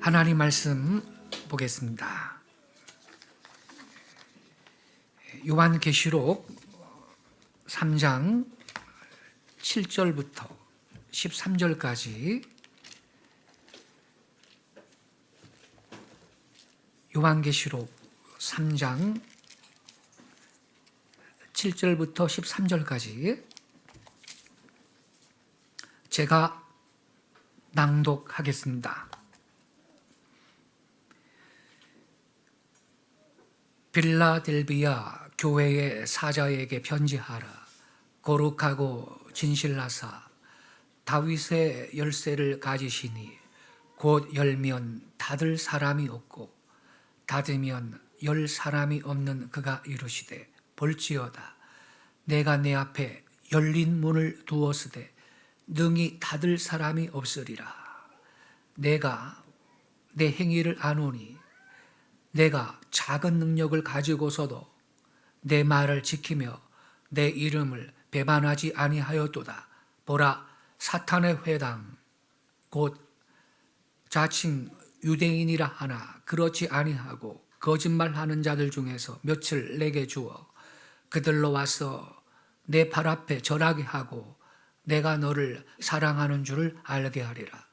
하나님 말씀 보겠습니다. 요한계시록 3장 7절부터 13절까지 요한계시록 3장 7절부터 13절까지 제가 낭독하겠습니다. 빌라델비아 교회의 사자에게 편지하라. 거룩하고 진실하사 다윗의 열쇠를 가지시니 곧 열면 닫을 사람이 없고 닫으면 열 사람이 없는 그가 이르시되 볼지어다 내가 내 앞에 열린 문을 두었으되 능히 닫을 사람이 없으리라. 내가 내 행위를 아노니 내가 작은 능력을 가지고서도 내 말을 지키며 내 이름을 배반하지 아니하였도다. 보라, 사탄의 회당 곧 자칭 유대인이라 하나 그렇지 아니하고 거짓말하는 자들 중에서 몇을 내게 주어 그들로 와서 내 발 앞에 절하게 하고 내가 너를 사랑하는 줄을 알게 하리라.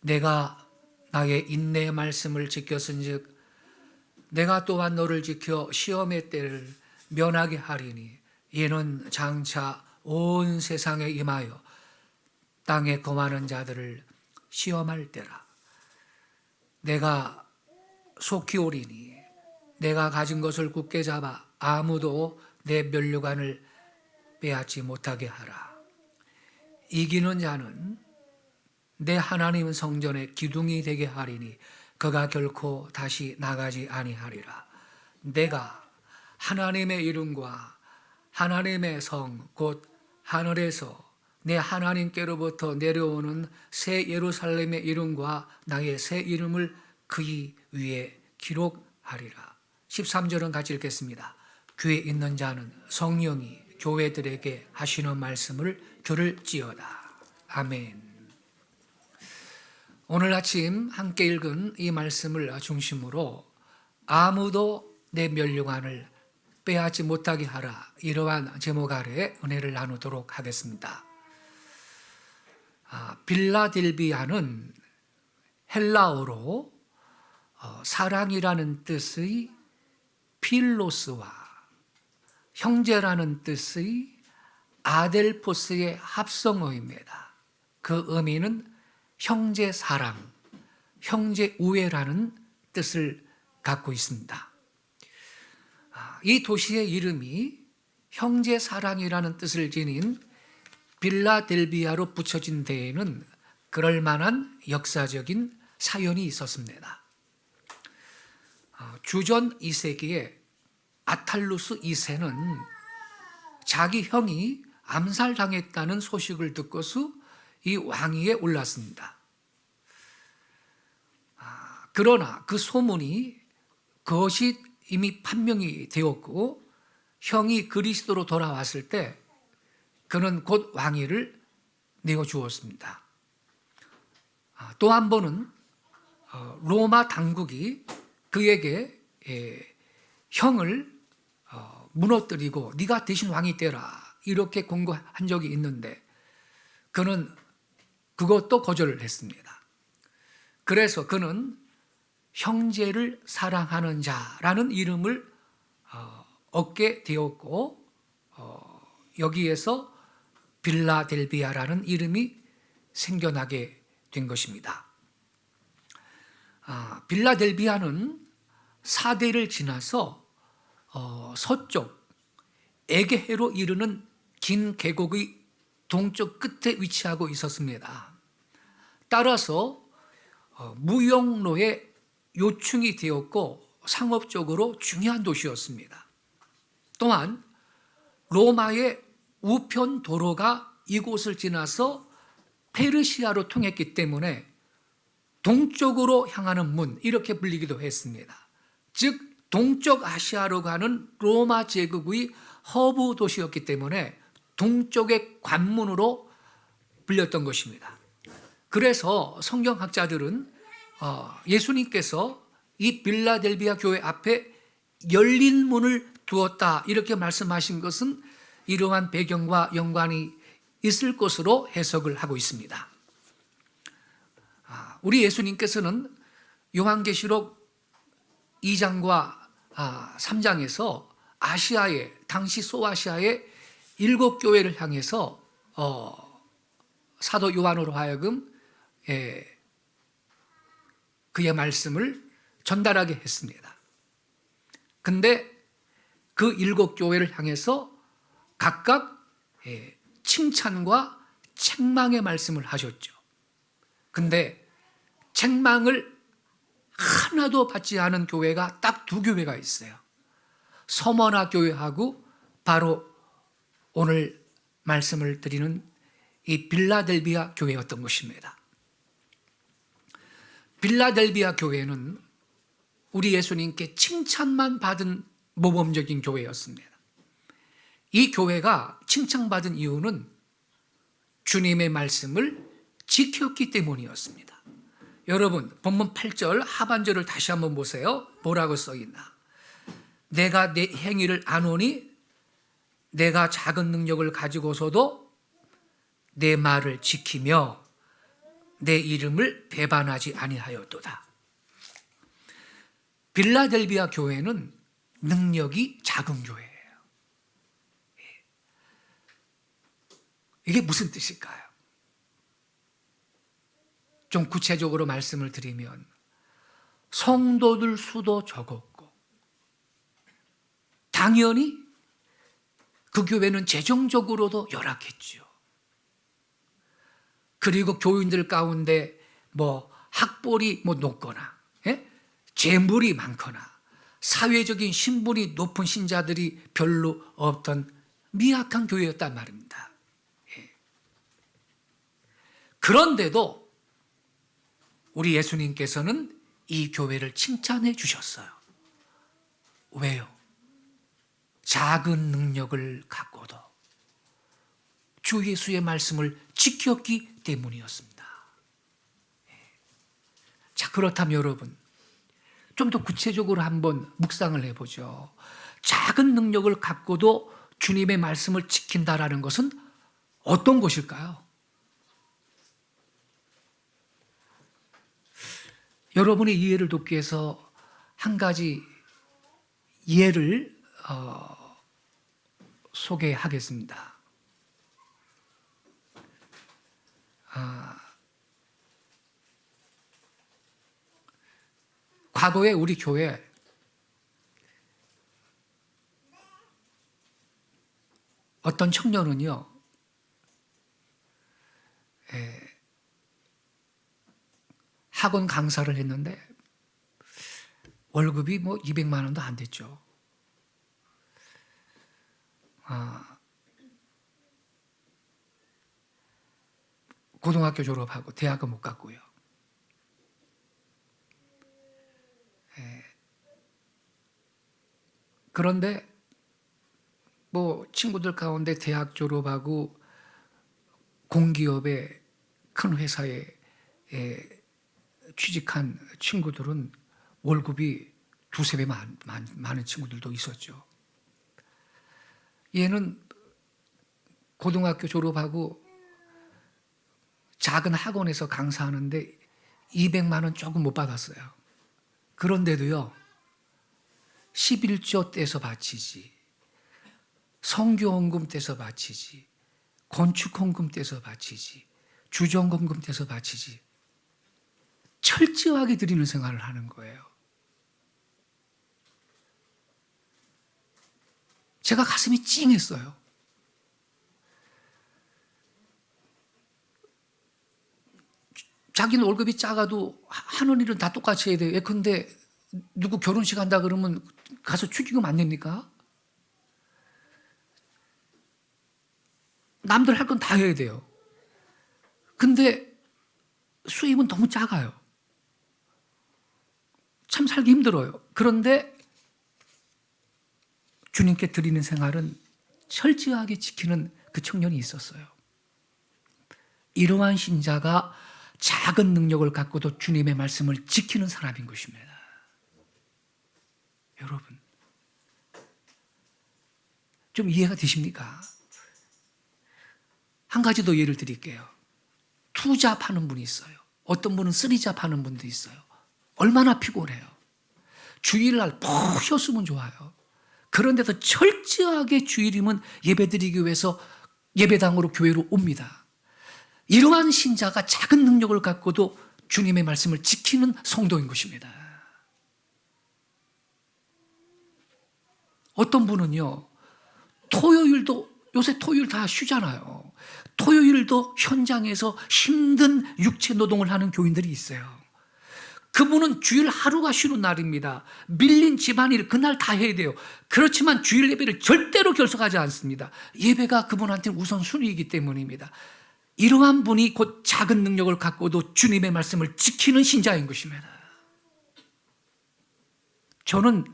내가 나의 인내의 말씀을 지켰은즉 내가 또한 너를 지켜 시험의 때를 면하게 하리니 이는 장차 온 세상에 임하여 땅에 거하는 자들을 시험할 때라. 내가 속히 오리니 내가 가진 것을 굳게 잡아 아무도 내 면류관을 빼앗지 못하게 하라. 이기는 자는 내 하나님 성전의 기둥이 되게 하리니 그가 결코 다시 나가지 아니하리라. 내가 하나님의 이름과 하나님의 성 곧 하늘에서 내 하나님께로부터 내려오는 새 예루살렘의 이름과 나의 새 이름을 그의 위에 기록하리라. 13절은 같이 읽겠습니다. 귀에 있는 자는 성령이 교회들에게 하시는 말씀을 들을지어다. 아멘. 오늘 아침 함께 읽은 이 말씀을 중심으로 아무도 내 면류관을 빼앗지 못하게 하라, 이러한 제목 아래 은혜를 나누도록 하겠습니다. 빌라델비아는 헬라어로 사랑이라는 뜻의 필로스와 형제라는 뜻의 아델포스의 합성어입니다. 그 의미는 형제 사랑, 형제 우애라는 뜻을 갖고 있습니다. 이 도시의 이름이 형제 사랑이라는 뜻을 지닌 빌라델비아로 붙여진 데에는 그럴 만한 역사적인 사연이 있었습니다. 주전 2세기에 아탈루스 2세는 자기 형이 암살당했다는 소식을 듣고서 이 왕위에 올랐습니다. 그러나 그 소문이 그것이 이미 판명이 되었고 형이 그리스도로 돌아왔을 때 그는 곧 왕위를 내어주었습니다. 또 한 번은 로마 당국이 그에게 형을 무너뜨리고 네가 대신 왕이 되라 이렇게 권고한 적이 있는데 그는 그것도 거절을 했습니다. 그래서 그는 형제를 사랑하는 자라는 이름을 얻게 되었고 여기에서 빌라델비아라는 이름이 생겨나게 된 것입니다. 빌라델비아는 4대를 지나서 서쪽 에게해로 이르는 긴 계곡의 동쪽 끝에 위치하고 있었습니다. 따라서 무역로의 요충이 되었고 상업적으로 중요한 도시였습니다. 또한 로마의 우편 도로가 이곳을 지나서 페르시아로 통했기 때문에 동쪽으로 향하는 문 이렇게 불리기도 했습니다. 즉 동쪽 아시아로 가는 로마 제국의 허브 도시였기 때문에 동쪽의 관문으로 불렸던 것입니다. 그래서 성경학자들은 예수님께서 이 빌라델비아 교회 앞에 열린 문을 두었다 이렇게 말씀하신 것은 이러한 배경과 연관이 있을 것으로 해석을 하고 있습니다. 우리 예수님께서는 요한계시록 2장과 3장에서 아시아의 당시 소아시아의 7교회를 향해서 사도 요한으로 하여금 그의 말씀을 전달하게 했습니다. 근데 그 7교회를 향해서 각각 칭찬과 책망의 말씀을 하셨죠. 근데 책망을 하나도 받지 않은 교회가 딱 2교회가 있어요. 서머나 교회하고 바로 오늘 말씀을 드리는 이 빌라델비아 교회였던 것입니다. 빌라델비아 교회는 우리 예수님께 칭찬만 받은 모범적인 교회였습니다. 이 교회가 칭찬받은 이유는 주님의 말씀을 지켰기 때문이었습니다. 여러분, 본문 8절 하반절을 다시 한번 보세요. 뭐라고 써있나? 내가 내 행위를 아노니 내가 작은 능력을 가지고서도 내 말을 지키며 내 이름을 배반하지 아니하였도다. 빌라델비아 교회는 능력이 작은 교회예요. 이게 무슨 뜻일까요? 좀 구체적으로 말씀을 드리면 성도들 수도 적었고 당연히 그 교회는 재정적으로도 열악했죠. 그리고 교인들 가운데 학벌이 높거나 재물이 많거나 사회적인 신분이 높은 신자들이 별로 없던 미약한 교회였단 말입니다. 그런데도 우리 예수님께서는 이 교회를 칭찬해 주셨어요. 왜요? 작은 능력을 갖고도 주 예수의 말씀을 지켰기 때문이었습니다. 자, 그렇다면 여러분, 좀 더 구체적으로 한번 묵상을 해보죠. 작은 능력을 갖고도 주님의 말씀을 지킨다라는 것은 어떤 것일까요? 여러분의 이해를 돕기 위해서 한 가지 예를 소개하겠습니다. 과거에 우리 교회 어떤 청년은요, 학원 강사를 했는데 월급이 200만 원도 안 됐죠. 고등학교 졸업하고 대학은 못 갔고요. 그런데 친구들 가운데 대학 졸업하고 공기업의 큰 회사에 취직한 친구들은 월급이 2~3배 많은 친구들도 있었죠. 얘는 고등학교 졸업하고 작은 학원에서 강사하는데 200만 원 조금 못 받았어요. 그런데도요, 11조 떼서 바치지, 성교헌금 떼서 바치지, 건축헌금 떼서 바치지, 주정헌금 떼서 바치지, 철저하게 드리는 생활을 하는 거예요. 제가 가슴이 찡했어요. 자기는 월급이 작아도 하는 일은 다 똑같이 해야 돼요. 예컨대 누구 결혼식 한다 그러면 가서 축의금 안 냅니까? 남들 할 건 다 해야 돼요. 근데 수입은 너무 작아요. 참 살기 힘들어요. 그런데 주님께 드리는 생활은 철저하게 지키는 그 청년이 있었어요. 이러한 신자가 작은 능력을 갖고도 주님의 말씀을 지키는 사람인 것입니다. 여러분, 좀 이해가 되십니까? 한 가지 더 예를 드릴게요. 투잡 하는 분이 있어요. 어떤 분은 쓰리잡 하는 분도 있어요. 얼마나 피곤해요. 주일날 푹 쉬었으면 좋아요. 그런데도 철저하게 주일이면 예배드리기 위해서 예배당으로 교회로 옵니다. 이러한 신자가 작은 능력을 갖고도 주님의 말씀을 지키는 성도인 것입니다. 어떤 분은요, 요새 토요일 다 쉬잖아요. 토요일도 현장에서 힘든 육체 노동을 하는 교인들이 있어요. 그분은 주일 하루가 쉬는 날입니다. 밀린 집안일 그날 다 해야 돼요. 그렇지만 주일 예배를 절대로 결석하지 않습니다. 예배가 그분한테는 우선순위이기 때문입니다. 이러한 분이 곧 작은 능력을 갖고도 주님의 말씀을 지키는 신자인 것입니다. 저는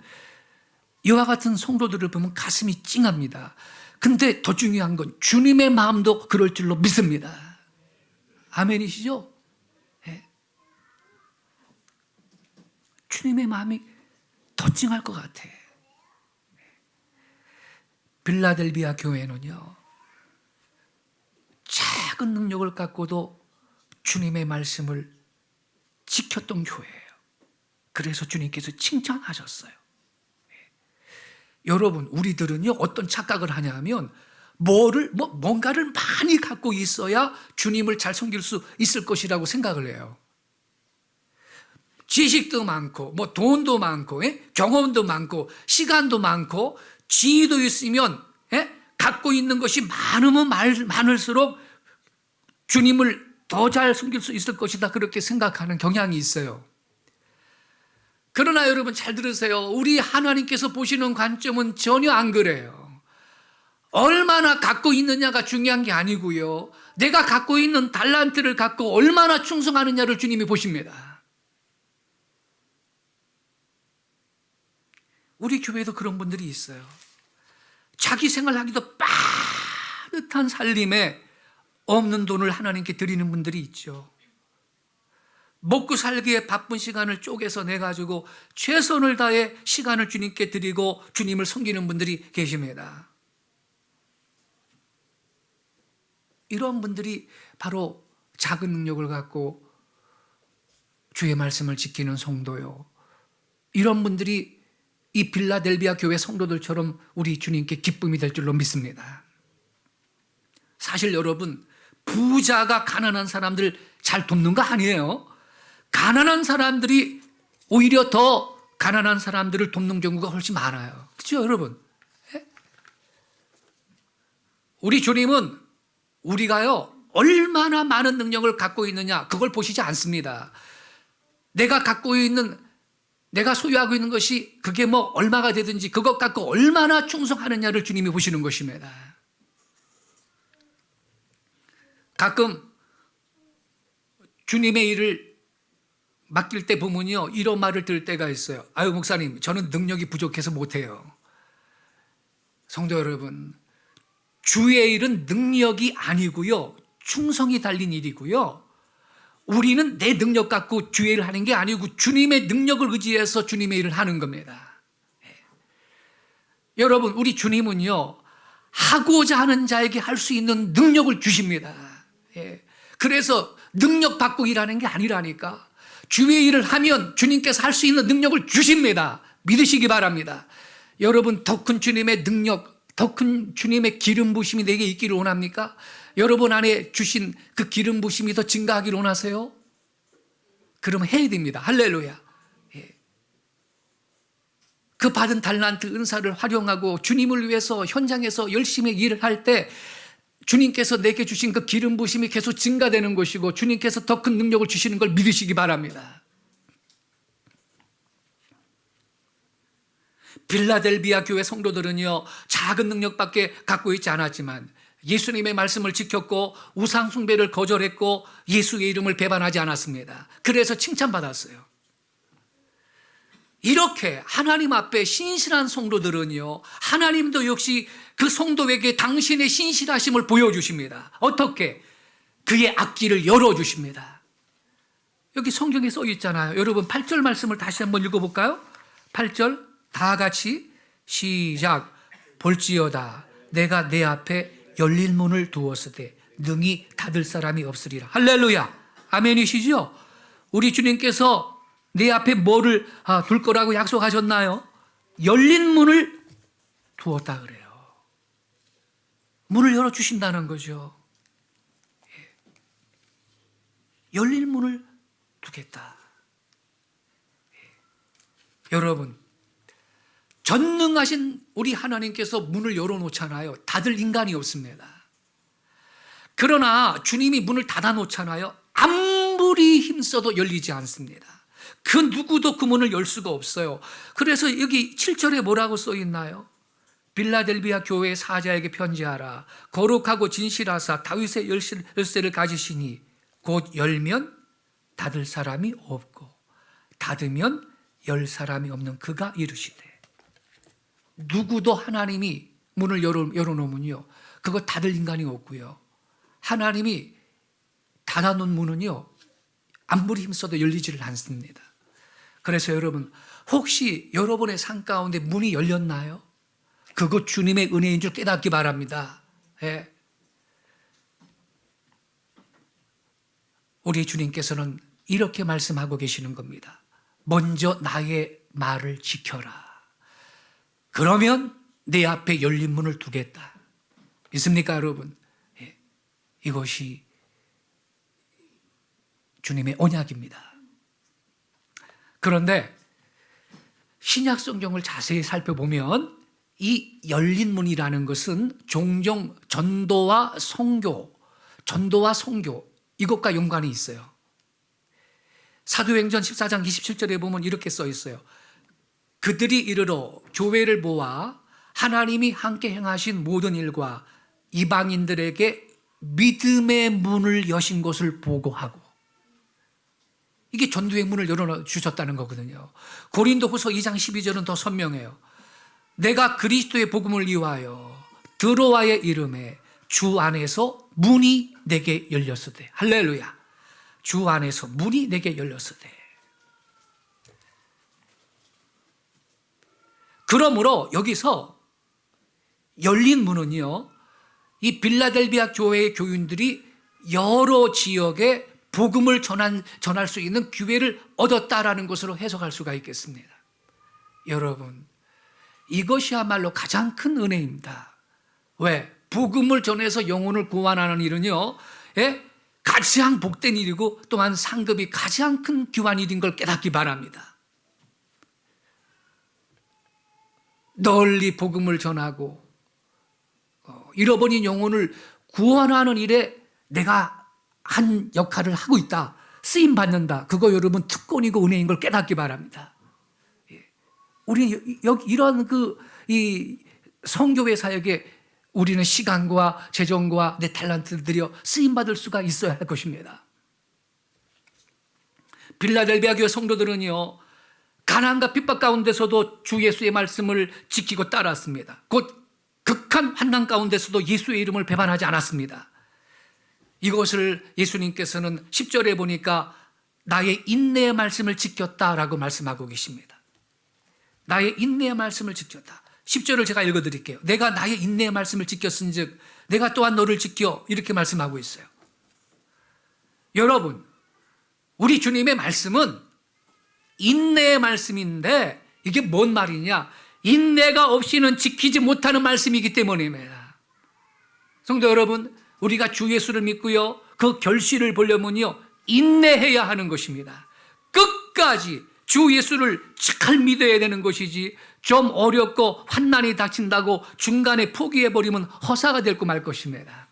이와 같은 성도들을 보면 가슴이 찡합니다. 근데 더 중요한 건 주님의 마음도 그럴 줄로 믿습니다. 아멘이시죠? 네. 주님의 마음이 더 찡할 것 같아. 빌라델비아 교회는요, 작은 능력을 갖고도 주님의 말씀을 지켰던 교회예요. 그래서 주님께서 칭찬하셨어요. 여러분, 우리들은요, 어떤 착각을 하냐면, 뭔가를 많이 갖고 있어야 주님을 잘 섬길 수 있을 것이라고 생각을 해요. 지식도 많고, 돈도 많고, 경험도 많고, 시간도 많고, 지위도 있으면, 갖고 있는 것이 많으면 많을수록 주님을 더 잘 섬길 수 있을 것이다. 그렇게 생각하는 경향이 있어요. 그러나 여러분 잘 들으세요. 우리 하나님께서 보시는 관점은 전혀 안 그래요. 얼마나 갖고 있느냐가 중요한 게 아니고요. 내가 갖고 있는 달란트를 갖고 얼마나 충성하느냐를 주님이 보십니다. 우리 교회도 그런 분들이 있어요. 자기 생활하기도 빠듯한 살림에 없는 돈을 하나님께 드리는 분들이 있죠. 먹고 살기에 바쁜 시간을 쪼개서 내가지고 최선을 다해 시간을 주님께 드리고 주님을 섬기는 분들이 계십니다. 이런 분들이 바로 작은 능력을 갖고 주의 말씀을 지키는 성도요. 이런 분들이 이 빌라델비아 교회 성도들처럼 우리 주님께 기쁨이 될 줄로 믿습니다. 사실 여러분, 부자가 가난한 사람들 잘 돕는 거 아니에요. 가난한 사람들이 오히려 더 가난한 사람들을 돕는 경우가 훨씬 많아요. 그렇죠, 여러분? 우리 주님은 우리가요, 얼마나 많은 능력을 갖고 있느냐, 그걸 보시지 않습니다. 내가 소유하고 있는 것이 그게 얼마가 되든지 그것 갖고 얼마나 충성하느냐를 주님이 보시는 것입니다. 가끔 주님의 일을 맡길 때 보면요, 이런 말을 들을 때가 있어요. 아유, 목사님, 저는 능력이 부족해서 못해요. 성도 여러분, 주의 일은 능력이 아니고요, 충성이 달린 일이고요. 우리는 내 능력 갖고 주의 일을 하는 게 아니고 주님의 능력을 의지해서 주님의 일을 하는 겁니다. 여러분, 우리 주님은요, 하고자 하는 자에게 할 수 있는 능력을 주십니다. 그래서 능력 받고 일하는 게 아니라니까. 주의 일을 하면 주님께서 할 수 있는 능력을 주십니다. 믿으시기 바랍니다. 여러분, 더 큰 주님의 능력, 더 큰 주님의 기름 부심이 내게 있기를 원합니까? 여러분 안에 주신 그 기름 부심이 더 증가하기를 원하세요? 그럼 해야 됩니다. 할렐루야. 그 받은 달란트 은사를 활용하고 주님을 위해서 현장에서 열심히 일을 할 때 주님께서 내게 주신 그 기름 부심이 계속 증가되는 것이고 주님께서 더 큰 능력을 주시는 걸 믿으시기 바랍니다. 빌라델비아 교회 성도들은요, 작은 능력밖에 갖고 있지 않았지만 예수님의 말씀을 지켰고 우상 숭배를 거절했고 예수의 이름을 배반하지 않았습니다. 그래서 칭찬받았어요. 이렇게 하나님 앞에 신실한 성도들은요, 하나님도 역시 그 성도에게 당신의 신실하심을 보여주십니다. 어떻게? 그의 앞길을 열어주십니다. 여기 성경에 써 있잖아요. 여러분 8절 말씀을 다시 한번 읽어볼까요? 8절 다 같이 시작. 볼지어다 내가 내 앞에 열린 문을 두었으되 능히 닫을 사람이 없으리라. 할렐루야. 아멘이시죠? 우리 주님께서 내 앞에 뭐를 둘 거라고 약속하셨나요? 열린 문을 두었다 그래요. 문을 열어주신다는 거죠. 열린 문을 두겠다. 여러분, 전능하신 우리 하나님께서 문을 열어놓잖아요. 닫을 인간이 없습니다. 그러나 주님이 문을 닫아놓잖아요. 아무리 힘써도 열리지 않습니다. 그 누구도 그 문을 열 수가 없어요. 그래서 여기 7절에 뭐라고 써 있나요? 빌라델비아 교회 사자에게 편지하라. 거룩하고 진실하사 다윗의 열쇠를 가지시니 곧 열면 닫을 사람이 없고 닫으면 열 사람이 없는 그가 이르시되. 누구도 하나님이 문을 열어놓으면요 그거 닫을 인간이 없고요, 하나님이 닫아놓은 문은요 아무리 힘써도 열리지를 않습니다. 그래서 여러분, 혹시 여러분의 삶 가운데 문이 열렸나요? 그것 주님의 은혜인 줄 깨닫기 바랍니다. 예. 우리 주님께서는 이렇게 말씀하고 계시는 겁니다. 먼저 나의 말을 지켜라. 그러면 내 앞에 열린 문을 두겠다. 믿습니까, 여러분? 예. 이것이 주님의 언약입니다. 그런데 신약 성경을 자세히 살펴보면 이 열린 문이라는 것은 종종 전도와 선교 이것과 연관이 있어요. 사도행전 14장 27절에 보면 이렇게 써 있어요. 그들이 이르러 교회를 모아 하나님이 함께 행하신 모든 일과 이방인들에게 믿음의 문을 여신 것을 보고하고. 이게 전도의 문을 열어주셨다는 거거든요. 고린도후서 2장 12절은 더 선명해요. 내가 그리스도의 복음을 위하여 드로아의 이름에 주 안에서 문이 내게 열렸으되. 할렐루야. 주 안에서 문이 내게 열렸으되. 그러므로 여기서 열린 문은요, 이 빌라델비아 교회의 교인들이 여러 지역에 복음을 전할 수 있는 기회를 얻었다라는 것으로 해석할 수가 있겠습니다. 여러분, 이것이야말로 가장 큰 은혜입니다. 왜? 복음을 전해서 영혼을 구원하는 일은요, 가장 복된 일이고 또한 상급이 가장 큰 귀한 일인 걸 깨닫기 바랍니다. 널리 복음을 전하고 잃어버린 영혼을 구원하는 일에 내가 한 역할을 하고 있다, 쓰임 받는다. 그거 여러분 특권이고 은혜인 걸 깨닫기 바랍니다. 우리 여기 이런 이 성교회 사역에 우리는 시간과 재정과 내 탤런트를 들여 쓰임 받을 수가 있어야 할 것입니다. 빌라델비아 교회 성도들은요, 가난과 핍박 가운데서도 주 예수의 말씀을 지키고 따랐습니다. 곧 극한 환난 가운데서도 예수의 이름을 배반하지 않았습니다. 이것을 예수님께서는 10절에 보니까 나의 인내의 말씀을 지켰다라고 말씀하고 계십니다. 나의 인내의 말씀을 지켰다. 10절을 제가 읽어드릴게요. 내가 나의 인내의 말씀을 지켰은즉 내가 또한 너를 지켜, 이렇게 말씀하고 있어요. 여러분, 우리 주님의 말씀은 인내의 말씀인데 이게 뭔 말이냐? 인내가 없이는 지키지 못하는 말씀이기 때문입니다. 성도 여러분, 우리가 주 예수를 믿고요, 그 결실을 보려면요 인내해야 하는 것입니다. 끝까지 주 예수를 잘 믿어야 되는 것이지, 좀 어렵고 환난이 닥친다고 중간에 포기해버리면 허사가 될 거 말 것입니다.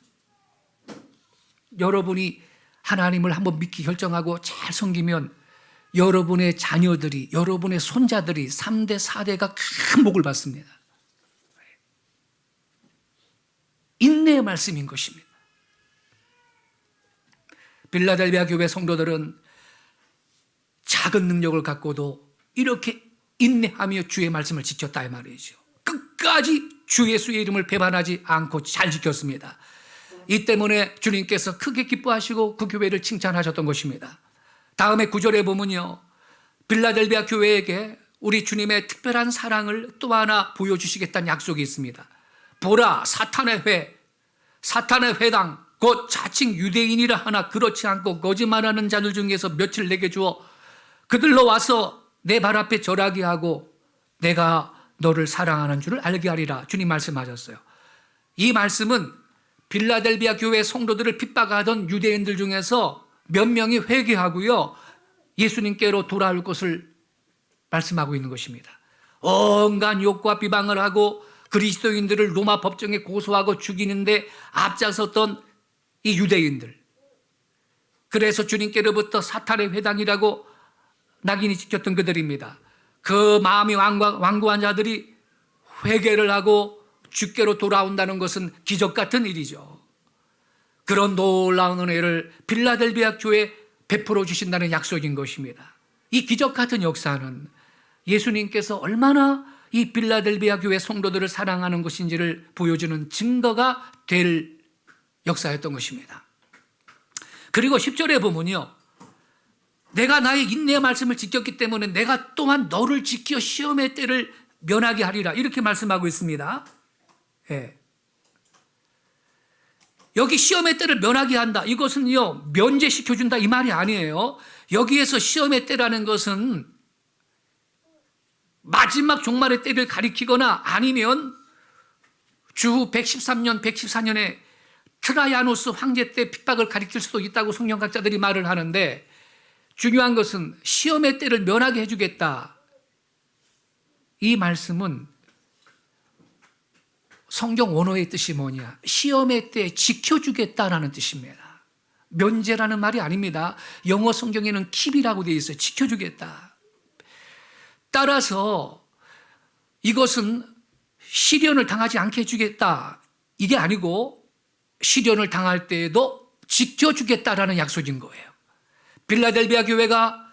여러분이 하나님을 한번 믿기 결정하고 잘 섬기면 여러분의 자녀들이, 여러분의 손자들이 3대, 4대가 큰 복을 받습니다. 인내의 말씀인 것입니다. 빌라델비아 교회 성도들은 작은 능력을 갖고도 이렇게 인내하며 주의 말씀을 지켰다 이 말이죠. 끝까지 주 예수의 이름을 배반하지 않고 잘 지켰습니다. 이 때문에 주님께서 크게 기뻐하시고 그 교회를 칭찬하셨던 것입니다. 다음에 9절에 보면요, 빌라델비아 교회에게 우리 주님의 특별한 사랑을 또 하나 보여주시겠다는 약속이 있습니다. 보라, 사탄의 회당, 곧 자칭 유대인이라 하나 그렇지 않고 거짓말하는 자들 중에서 몇을 내게 주어 그들로 와서 내 발 앞에 절하게 하고 내가 너를 사랑하는 줄을 알게 하리라. 주님 말씀하셨어요. 이 말씀은 빌라델비아 교회 성도들을 핍박하던 유대인들 중에서 몇 명이 회개하고요, 예수님께로 돌아올 것을 말씀하고 있는 것입니다. 온갖 욕과 비방을 하고 그리스도인들을 로마 법정에 고소하고 죽이는데 앞장섰던 이 유대인들, 그래서 주님께로부터 사탄의 회당이라고 낙인이 찍혔던 그들입니다. 그 마음이 완고한 자들이 회개를 하고 주께로 돌아온다는 것은 기적 같은 일이죠. 그런 놀라운 은혜를 빌라델비아 교회에 베풀어 주신다는 약속인 것입니다. 이 기적 같은 역사는 예수님께서 얼마나 이 빌라델비아 교회 성도들을 사랑하는 것인지를 보여주는 증거가 될 역사였던 것입니다. 그리고 10절에 보면요, 내가 나의 인내의 말씀을 지켰기 때문에 내가 또한 너를 지켜 시험의 때를 면하게 하리라, 이렇게 말씀하고 있습니다. 예. 여기 시험의 때를 면하게 한다, 이것은요 면제시켜준다 이 말이 아니에요. 여기에서 시험의 때라는 것은 마지막 종말의 때를 가리키거나 아니면 주후 113년, 114년에 트라이아노스 황제 때 핍박을 가리킬 수도 있다고 성경학자들이 말을 하는데, 중요한 것은 시험의 때를 면하게 해주겠다, 이 말씀은 성경 원어의 뜻이 뭐냐, 시험의 때 지켜주겠다라는 뜻입니다. 면제라는 말이 아닙니다. 영어 성경에는 킵이라고 되어 있어요. 지켜주겠다. 따라서 이것은 시련을 당하지 않게 해주겠다, 이게 아니고 시련을 당할 때에도 지켜주겠다라는 약속인 거예요. 빌라델비아 교회가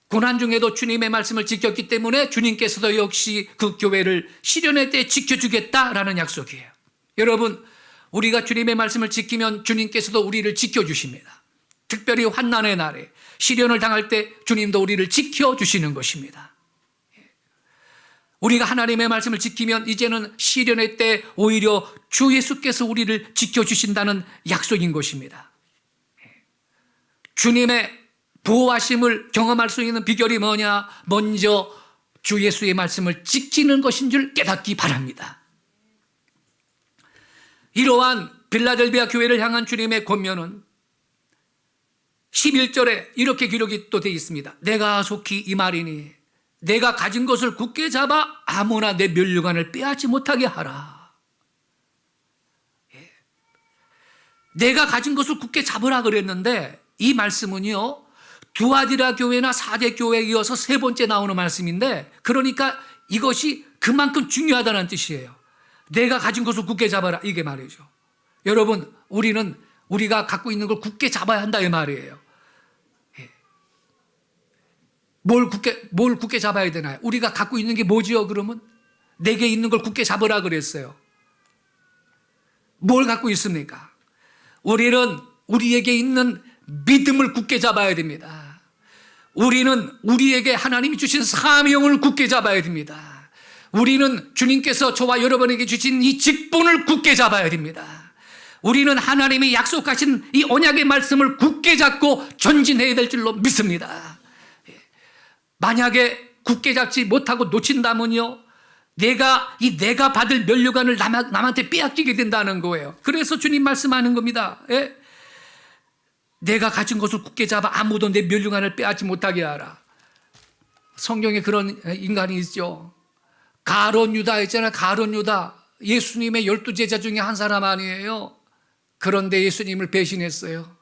고난 중에도 주님의 말씀을 지켰기 때문에 주님께서도 역시 그 교회를 시련의 때 지켜주겠다라는 약속이에요. 여러분, 우리가 주님의 말씀을 지키면 주님께서도 우리를 지켜주십니다. 특별히 환난의 날에 시련을 당할 때 주님도 우리를 지켜주시는 것입니다. 우리가 하나님의 말씀을 지키면 이제는 시련의 때 오히려 주 예수께서 우리를 지켜주신다는 약속인 것입니다. 주님의 보호하심을 경험할 수 있는 비결이 뭐냐? 먼저 주 예수의 말씀을 지키는 것인 줄 깨닫기 바랍니다. 이러한 빌라델비아 교회를 향한 주님의 권면은 11절에 이렇게 기록이 또 되어 있습니다. 내가 속히 이 말이니 내가 가진 것을 굳게 잡아 아무나 내 면류관을 빼앗지 못하게 하라. 내가 가진 것을 굳게 잡으라 그랬는데, 이 말씀은요 두아디라 교회나 4대 교회에 이어서 세 번째 나오는 말씀인데, 그러니까 이것이 그만큼 중요하다는 뜻이에요. 내가 가진 것을 굳게 잡아라, 이게 말이죠. 여러분, 우리가 갖고 있는 걸 굳게 잡아야 한다 이 말이에요. 뭘 굳게 잡아야 되나요? 우리가 갖고 있는 게 뭐지요? 그러면 내게 있는 걸 굳게 잡으라 그랬어요. 뭘 갖고 있습니까? 우리는 우리에게 있는 믿음을 굳게 잡아야 됩니다. 우리는 우리에게 하나님이 주신 사명을 굳게 잡아야 됩니다. 우리는 주님께서 저와 여러분에게 주신 이 직분을 굳게 잡아야 됩니다. 우리는 하나님이 약속하신 이 언약의 말씀을 굳게 잡고 전진해야 될 줄로 믿습니다. 만약에 굳게 잡지 못하고 놓친다면요, 내가 받을 면류관을 남한테 빼앗기게 된다는 거예요. 그래서 주님 말씀하는 겁니다. 내가 가진 것을 굳게 잡아 아무도 내 면류관을 빼앗지 못하게 하라. 성경에 그런 인간이 있죠. 가룟 유다 있잖아요. 가룟 유다, 예수님의 12제자 중에 한 사람 아니에요. 그런데 예수님을 배신했어요.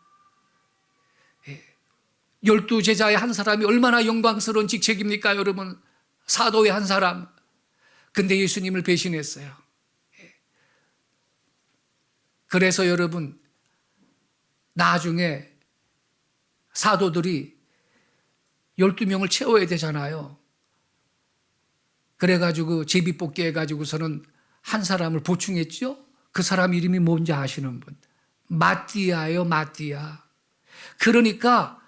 12제자의 한 사람이 얼마나 영광스러운 직책입니까 여러분? 사도의 한 사람. 근데 예수님을 배신했어요. 그래서 여러분, 나중에 사도들이 12명을 채워야 되잖아요. 그래가지고 제비뽑기 해가지고서는 한 사람을 보충했죠. 그 사람 이름이 뭔지 아시는 분? 마띠아예요. 마띠아. 그러니까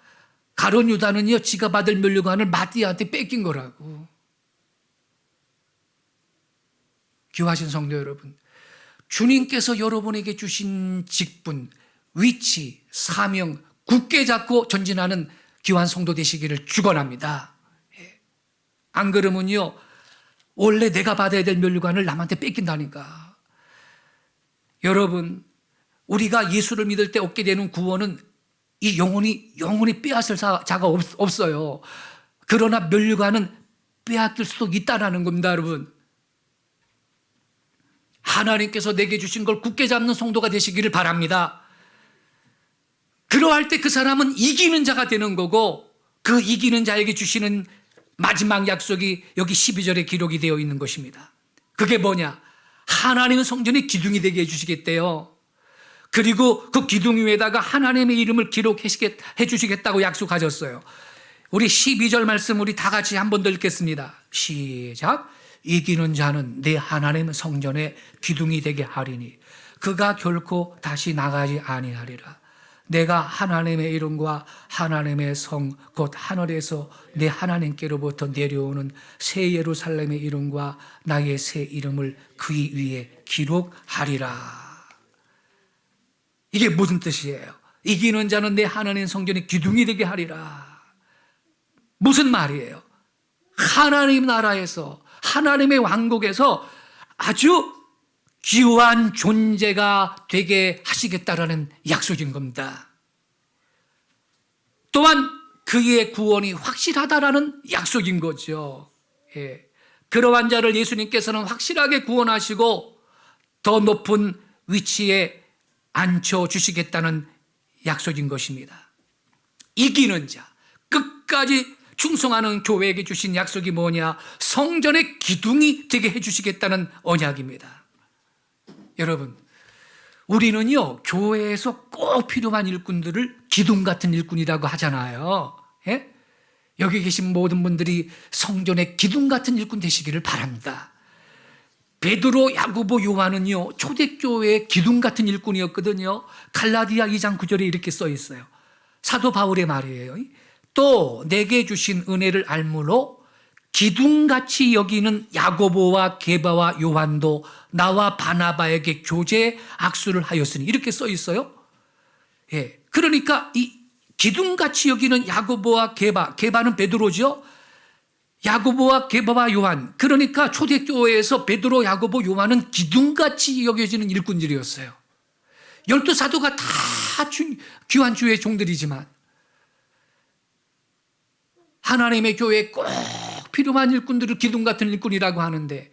가룟 유다는요, 지가 받을 면류관을 마띠아한테 뺏긴 거라고. 귀하신 성도 여러분, 주님께서 여러분에게 주신 직분, 위치, 사명 굳게 잡고 전진하는 귀한 성도 되시기를 축원합니다. 안 그러면요, 원래 내가 받아야 될 면류관을 남한테 뺏긴다니까. 여러분, 우리가 예수를 믿을 때 얻게 되는 구원은 이 영원히 빼앗을 자가 없어요. 그러나 면류관은 빼앗길 수도 있다라는 겁니다, 여러분. 하나님께서 내게 주신 걸 굳게 잡는 성도가 되시기를 바랍니다. 그러할 때 그 사람은 이기는 자가 되는 거고, 그 이기는 자에게 주시는 마지막 약속이 여기 12절에 기록이 되어 있는 것입니다. 그게 뭐냐? 하나님의 성전이 기둥이 되게 해주시겠대요. 그리고 그 기둥 위에다가 하나님의 이름을 기록해 주시겠다고 약속하셨어요. 우리 12절 말씀 우리 다 같이 한 번 더 읽겠습니다. 시작. 이기는 자는 내 하나님의 성전에 기둥이 되게 하리니 그가 결코 다시 나가지 아니하리라. 내가 하나님의 이름과 하나님의 성 곧 하늘에서 내 하나님께로부터 내려오는 새 예루살렘의 이름과 나의 새 이름을 그 위에 기록하리라. 이게 무슨 뜻이에요? 이기는 자는 내 하나님 성전에 기둥이 되게 하리라. 무슨 말이에요? 하나님 나라에서, 하나님의 왕국에서 아주 귀한 존재가 되게 하시겠다라는 약속인 겁니다. 또한 그의 구원이 확실하다라는 약속인 거죠. 예. 그러한 자를 예수님께서는 확실하게 구원하시고 더 높은 위치에 앉혀주시겠다는 약속인 것입니다. 이기는 자, 끝까지 충성하는 교회에게 주신 약속이 뭐냐? 성전의 기둥이 되게 해주시겠다는 언약입니다. 여러분, 우리는요, 교회에서 꼭 필요한 일꾼들을 기둥 같은 일꾼이라고 하잖아요. 예? 여기 계신 모든 분들이 성전의 기둥 같은 일꾼 되시기를 바랍니다. 베드로, 야고보, 요한은요, 초대교회의 기둥 같은 일꾼이었거든요. 갈라디아 2장 9절에 이렇게 써 있어요. 사도 바울의 말이에요. 또 내게 주신 은혜를 알므로 기둥같이 여기는 야고보와 게바와 요한도 나와 바나바에게 교제 악수를 하였으니 이렇게 써 있어요. 예, 그러니까 이 기둥같이 여기는 야고보와 게바는 베드로죠. 야고보와 게바와 요한, 그러니까 초대교회에서 베드로, 야고보, 요한은 기둥같이 여겨지는 일꾼들이었어요. 12사도가 다 귀한 주의 종들이지만 하나님의 교회에 꼭 필요한 일꾼들을 기둥 같은 일꾼이라고 하는데,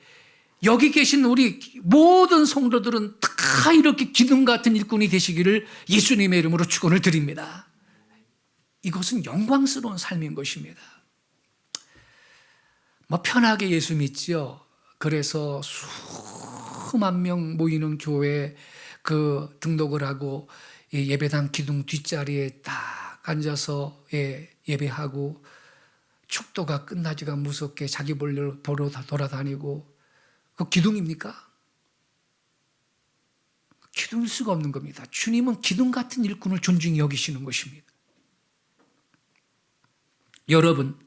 여기 계신 우리 모든 성도들은 다 이렇게 기둥 같은 일꾼이 되시기를 예수님의 이름으로 축원을 드립니다. 이것은 영광스러운 삶인 것입니다. 뭐 편하게 예수 믿지요. 그래서 수만 명 모이는 교회 그 등록을 하고 예배당 기둥 뒷자리에 딱 앉아서 예배하고 축도가 끝나지가 무섭게 자기 볼일 보러 돌아다니고, 그 기둥입니까? 기둥일 수가 없는 겁니다. 주님은 기둥 같은 일꾼을 존중히 여기시는 것입니다. 여러분,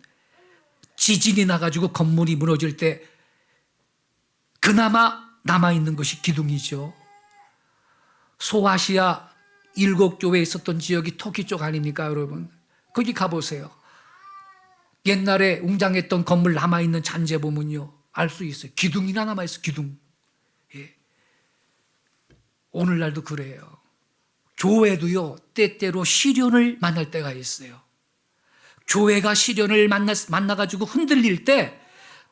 지진이 나가지고 건물이 무너질 때 그나마 남아있는 것이 기둥이죠. 소아시아 7교회에 있었던 지역이 터키 쪽 아닙니까, 여러분? 거기 가보세요. 옛날에 웅장했던 건물 남아있는 잔재 보면요, 알 수 있어요. 기둥이나 남아있어, 기둥. 예. 오늘날도 그래요. 교회도요, 때때로 시련을 만날 때가 있어요. 교회가 시련을 만나가지고 흔들릴 때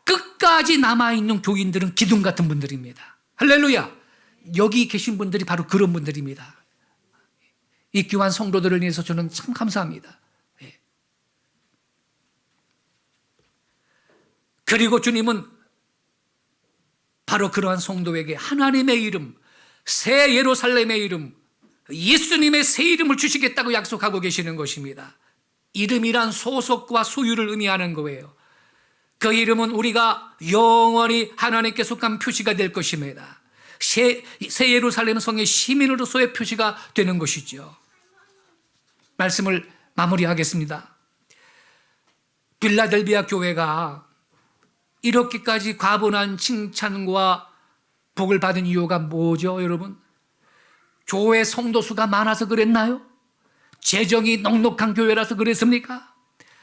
끝까지 남아있는 교인들은 기둥 같은 분들입니다. 할렐루야! 여기 계신 분들이 바로 그런 분들입니다. 이 귀한 성도들을 위해서 저는 참 감사합니다. 예. 그리고 주님은 바로 그러한 성도에게 하나님의 이름, 새 예루살렘의 이름, 예수님의 새 이름을 주시겠다고 약속하고 계시는 것입니다. 이름이란 소속과 소유를 의미하는 거예요. 그 이름은 우리가 영원히 하나님께 속한 표시가 될 것입니다. 새 예루살렘 성의 시민으로서의 표시가 되는 것이죠. 말씀을 마무리하겠습니다. 빌라델비아 교회가 이렇게까지 과분한 칭찬과 복을 받은 이유가 뭐죠, 여러분? 교회 성도 수가 많아서 그랬나요? 재정이 넉넉한 교회라서 그랬습니까?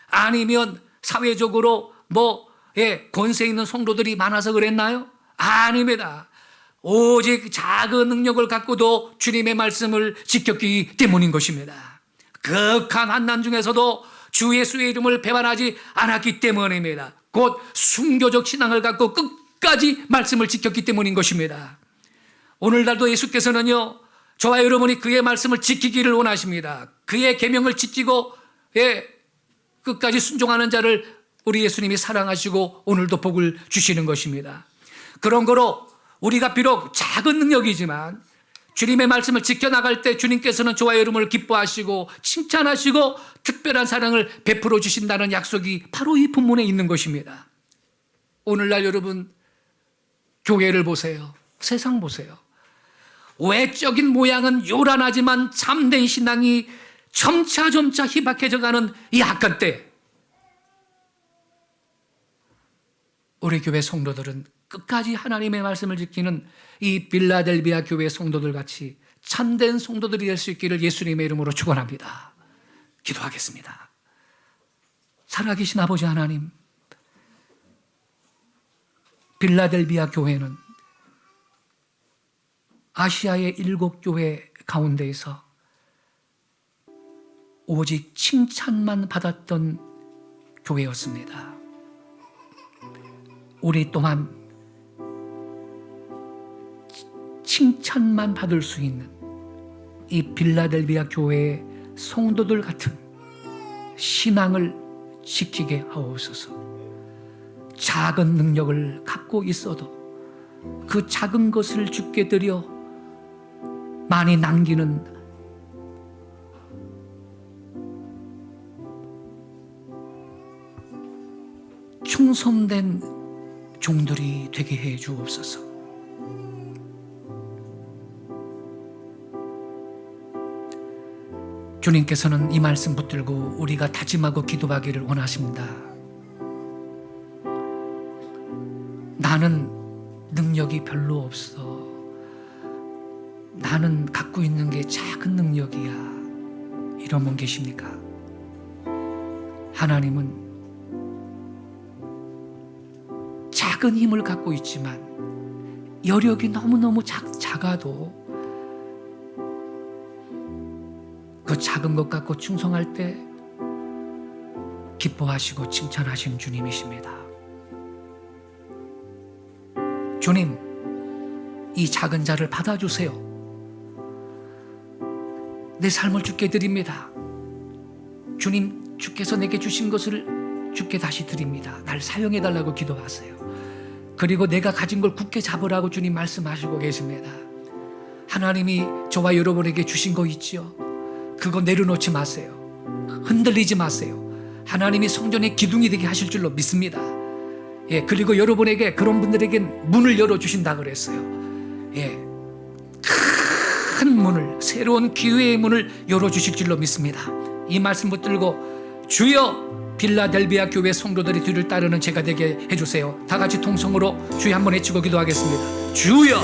아니면 사회적으로 권세 있는 성도들이 많아서 그랬나요? 아닙니다. 오직 작은 능력을 갖고도 주님의 말씀을 지켰기 때문인 것입니다. 극한 환난 중에서도 주 예수의 이름을 배반하지 않았기 때문입니다. 곧 순교적 신앙을 갖고 끝까지 말씀을 지켰기 때문인 것입니다. 오늘날도 예수께서는요, 저와 여러분이 그의 말씀을 지키기를 원하십니다. 그의 계명을 지키고 끝까지 순종하는 자를 우리 예수님이 사랑하시고 오늘도 복을 주시는 것입니다. 그런 거로 우리가 비록 작은 능력이지만 주님의 말씀을 지켜나갈 때 주님께서는 저와 여러분을 기뻐하시고 칭찬하시고 특별한 사랑을 베풀어 주신다는 약속이 바로 이 본문에 있는 것입니다. 오늘날 여러분, 교회를 보세요. 세상 보세요. 외적인 모양은 요란하지만 참된 신앙이 점차 희박해져가는 이 악한 때, 우리 교회 성도들은 끝까지 하나님의 말씀을 지키는 이 빌라델비아 교회 성도들 같이 참된 성도들이 될 수 있기를 예수님의 이름으로 축원합니다. 기도하겠습니다. 살아계신 아버지 하나님, 빌라델비아 교회는 아시아의 7교회 가운데에서 오직 칭찬만 받았던 교회였습니다. 우리 또한 칭찬만 받을 수 있는 이 빌라델비아 교회의 성도들 같은 신앙을 지키게 하옵소서. 작은 능력을 갖고 있어도 그 작은 것을 주께 드려 많이 남기는 충성된 종들이 되게 해 주옵소서. 주님께서는 이 말씀 붙들고 우리가 다짐하고 기도하기를 원하십니다. 나는 능력이 별로 없어. 나는 갖고 있는 게 작은 능력이야. 이런 분 계십니까? 하나님은 작은 힘을 갖고 있지만 여력이 너무너무 작아도 그 작은 것 갖고 충성할 때 기뻐하시고 칭찬하시는 주님이십니다. 주님, 이 작은 자를 받아주세요. 내 삶을 주께 드립니다. 주님, 주께서 내게 주신 것을 주께 다시 드립니다. 날 사용해달라고 기도하세요. 그리고 내가 가진 걸 굳게 잡으라고 주님 말씀하시고 계십니다. 하나님이 저와 여러분에게 주신 거 있지요? 그거 내려놓지 마세요. 흔들리지 마세요. 하나님이 성전의 기둥이 되게 하실 줄로 믿습니다. 그리고 여러분에게, 그런 분들에겐 문을 열어주신다 그랬어요. 큰 문을, 새로운 기회의 문을 열어주실 줄로 믿습니다. 이 말씀 붙들고 주여, 빌라델비아 교회 성도들이 뒤를 따르는 제가 되게 해주세요. 다 같이 통성으로 주여 한번 외치고 기도하겠습니다. 주여!